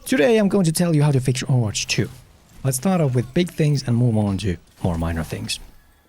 Today I'm going to tell you how to fix Overwatch 2. Let's start off with big things and move on to more minor things.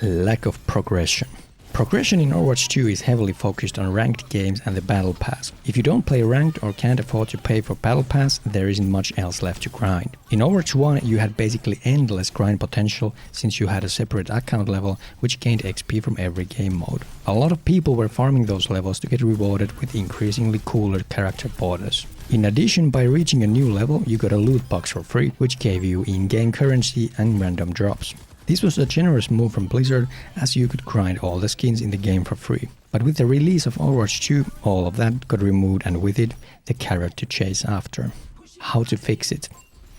Lack of progression. Progression in Overwatch 2 is heavily focused on ranked games and the Battle Pass. If you don't play ranked or can't afford to pay for Battle Pass, there isn't much else left to grind. In Overwatch 1 you had basically endless grind potential since you had a separate account level which gained XP from every game mode. A lot of people were farming those levels to get rewarded with increasingly cooler character borders. In addition, by reaching a new level you got a loot box for free which gave you in-game currency and random drops. This was a generous move from Blizzard as you could grind all the skins in the game for free. But with the release of Overwatch 2, all of that got removed and with it, the carrot to chase after. How to fix it?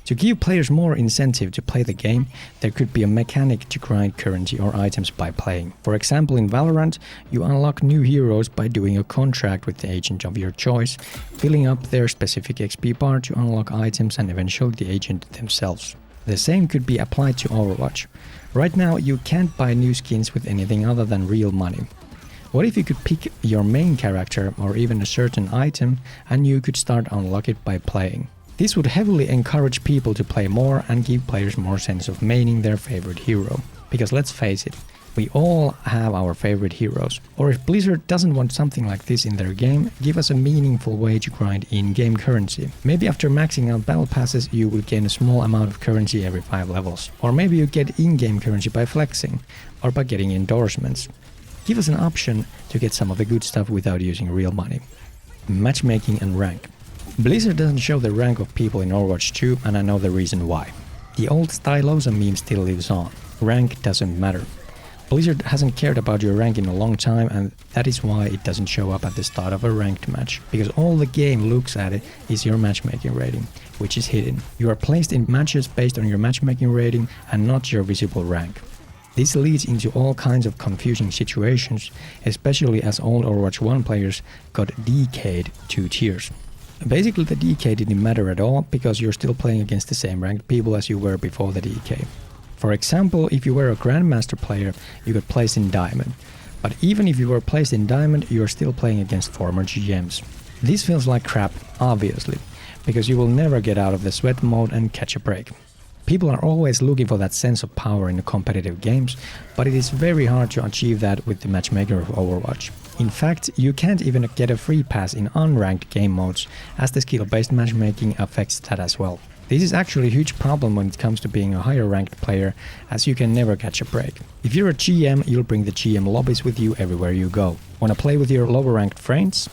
To give players more incentive to play the game, there could be a mechanic to grind currency or items by playing. For example, in Valorant, you unlock new heroes by doing a contract with the agent of your choice, filling up their specific XP bar to unlock items and eventually the agent themselves. The same could be applied to Overwatch. Right now you can't buy new skins with anything other than real money. What if you could pick your main character or even a certain item and you could start unlock it by playing? This would heavily encourage people to play more and give players more sense of maining their favorite hero. Because let's face it, we all have our favorite heroes. Or if Blizzard doesn't want something like this in their game, give us a meaningful way to grind in-game currency. Maybe after maxing out battle passes you will gain a small amount of currency every 5 levels. Or maybe you get in-game currency by flexing, or by getting endorsements. Give us an option to get some of the good stuff without using real money. Matchmaking and rank. Blizzard doesn't show the rank of people in Overwatch 2 and I know the reason why. The old Stylosa meme still lives on. Rank doesn't matter. Blizzard hasn't cared about your rank in a long time and that is why it doesn't show up at the start of a ranked match. Because all the game looks at it is your matchmaking rating, which is hidden. You are placed in matches based on your matchmaking rating and not your visible rank. This leads into all kinds of confusing situations, especially as old Overwatch 1 players got DK'd 2 tiers. Basically the DK didn't matter at all because you're still playing against the same ranked people as you were before the DK. For example, if you were a Grandmaster player, you got placed in Diamond. But even if you were placed in Diamond, you are still playing against former GMs. This feels like crap, obviously, because you will never get out of the sweat mode and catch a break. People are always looking for that sense of power in the competitive games, but it is very hard to achieve that with the matchmaker of Overwatch. In fact, you can't even get a free pass in unranked game modes, as the skill-based matchmaking affects that as well. This is actually a huge problem when it comes to being a higher ranked player, as you can never catch a break. If you're a GM, you'll bring the GM lobbies with you everywhere you go. Wanna play with your lower ranked friends?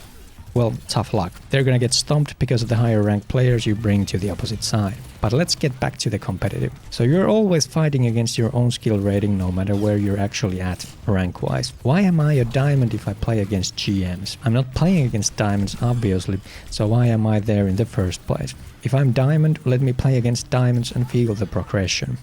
Well, tough luck. They're gonna get stomped because of the higher ranked players you bring to the opposite side. But let's get back to the competitive. So you're always fighting against your own skill rating no matter where you're actually at, rank-wise. Why am I a diamond if I play against GMs? I'm not playing against diamonds, obviously, so why am I there in the first place? If I'm diamond, let me play against diamonds and feel the progression.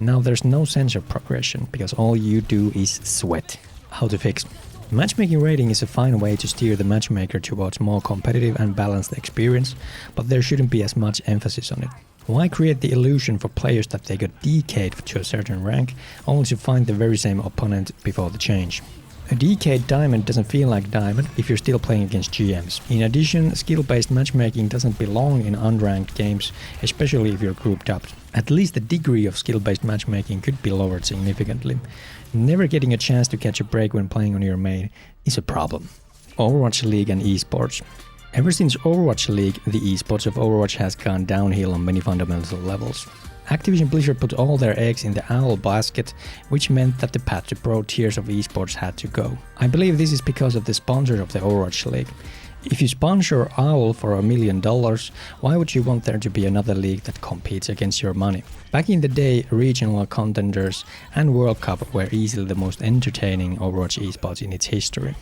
Now there's no sense of progression, because all you do is sweat. How to fix? Matchmaking rating is a fine way to steer the matchmaker towards more competitive and balanced experience, but there shouldn't be as much emphasis on it. Why create the illusion for players that they got DK'd to a certain rank, only to find the very same opponent before the change? A DK'd diamond doesn't feel like diamond if you're still playing against GMs. In addition, skill-based matchmaking doesn't belong in unranked games, especially if you're grouped up. At least the degree of skill-based matchmaking could be lowered significantly. Never getting a chance to catch a break when playing on your main is a problem. Overwatch League and esports. Ever since Overwatch League, the esports of Overwatch has gone downhill on many fundamental levels. Activision Blizzard put all their eggs in the OWL basket, which meant that the path to pro tiers of esports had to go. I believe this is because of the sponsor of the Overwatch League. If you sponsor OWL for $1 million, why would you want there to be another league that competes against your money? Back in the day, regional contenders and World Cup were easily the most entertaining Overwatch esports in its history.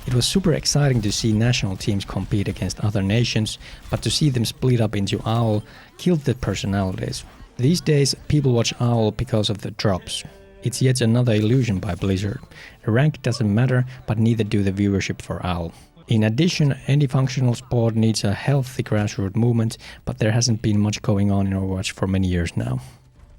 It was super exciting to see national teams compete against other nations, but to see them split up into OWL killed the personalities. These days, people watch OWL because of the drops. It's yet another illusion by Blizzard. The rank doesn't matter, but neither do the viewership for OWL. In addition, any functional sport needs a healthy grassroots movement, but there hasn't been much going on in Overwatch for many years now.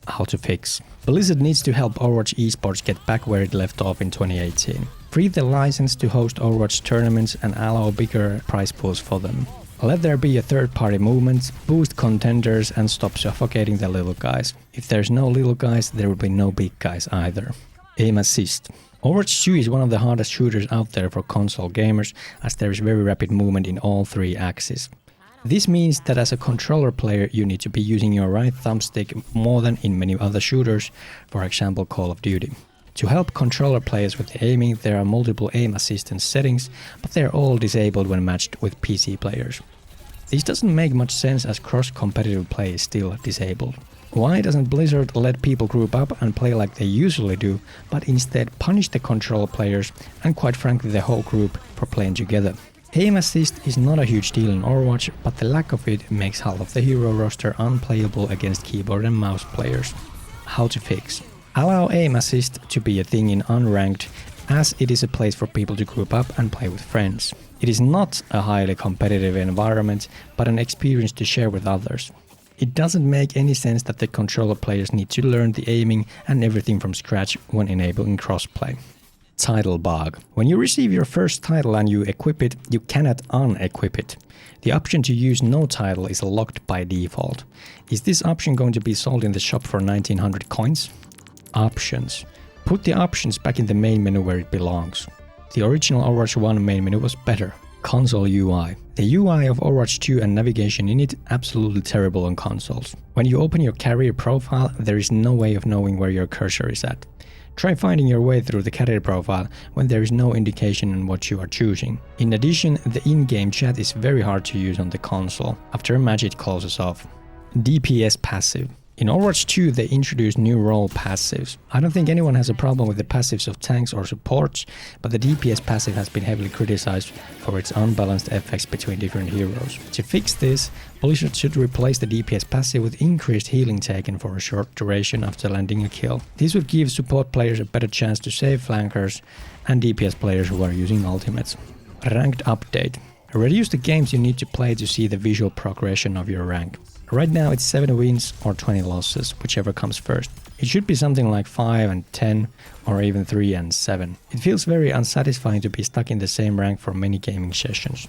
How to fix? Blizzard needs to help Overwatch esports get back where it left off in 2018. Free the license to host Overwatch tournaments and allow bigger prize pools for them. Let there be a third-party movement, boost contenders and stop suffocating the little guys. If there's no little guys, there will be no big guys either. Aim assist. Overwatch 2 is one of the hardest shooters out there for console gamers, as there is very rapid movement in all three axes. This means that as a controller player you need to be using your right thumbstick more than in many other shooters, for example Call of Duty. To help controller players with the aiming, there are multiple aim assistance settings, but they are all disabled when matched with PC players. This doesn't make much sense as cross-competitive play is still disabled. Why doesn't Blizzard let people group up and play like they usually do, but instead punish the controller players and quite frankly the whole group for playing together? Aim assist is not a huge deal in Overwatch, but the lack of it makes half of the hero roster unplayable against keyboard and mouse players. How to fix? Allow aim assist to be a thing in unranked, as it is a place for people to group up and play with friends. It is not a highly competitive environment, but an experience to share with others. It doesn't make any sense that the controller players need to learn the aiming and everything from scratch when enabling crossplay. Title bug. When you receive your first title and you equip it, you cannot unequip it. The option to use no title is locked by default. Is this option going to be sold in the shop for 1900 coins? Options. Put the options back in the main menu where it belongs. The original Overwatch 1 main menu was better. Console UI. The UI of Overwatch 2 and navigation in it absolutely terrible on consoles. When you open your carrier profile, there is no way of knowing where your cursor is at. Try finding your way through the carrier profile when there is no indication on what you are choosing. In addition, the in-game chat is very hard to use on the console. After a match it closes off. DPS passive. In Overwatch 2 they introduced new role passives. I don't think anyone has a problem with the passives of tanks or supports, but the DPS passive has been heavily criticized for its unbalanced effects between different heroes. To fix this, Blizzard should replace the DPS passive with increased healing taken for a short duration after landing a kill. This would give support players a better chance to save flankers and DPS players who are using ultimates. Ranked update. Reduce the games you need to play to see the visual progression of your rank. Right now it's 7 wins or 20 losses, whichever comes first. It should be something like 5 and 10 or even 3 and 7. It feels very unsatisfying to be stuck in the same rank for many gaming sessions.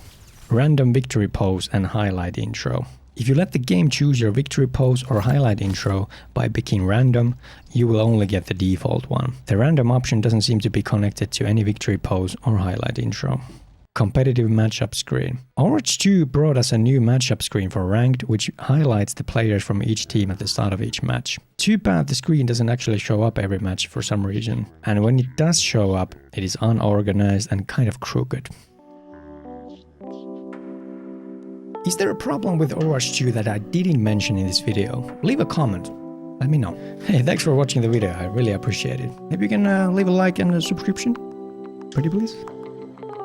Random victory pose and highlight intro. If you let the game choose your victory pose or highlight intro by picking random, you will only get the default one. The random option doesn't seem to be connected to any victory pose or highlight intro. Competitive matchup screen. Overwatch 2 brought us a new matchup screen for ranked, which highlights the players from each team at the start of each match. Too bad the screen doesn't actually show up every match for some reason, and when it does show up, it is unorganized and kind of crooked. Is there a problem with Overwatch 2 that I didn't mention in this video? Leave a comment. Let me know. Hey, thanks for watching the video, I really appreciate it. Maybe you can leave a like and a subscription? Pretty please?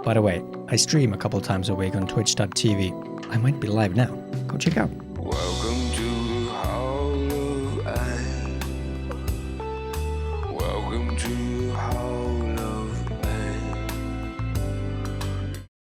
By the way, I stream a couple times a week on twitch.tv. I might be live now. Go check out. Welcome to Hollow Eye. Welcome to Hollow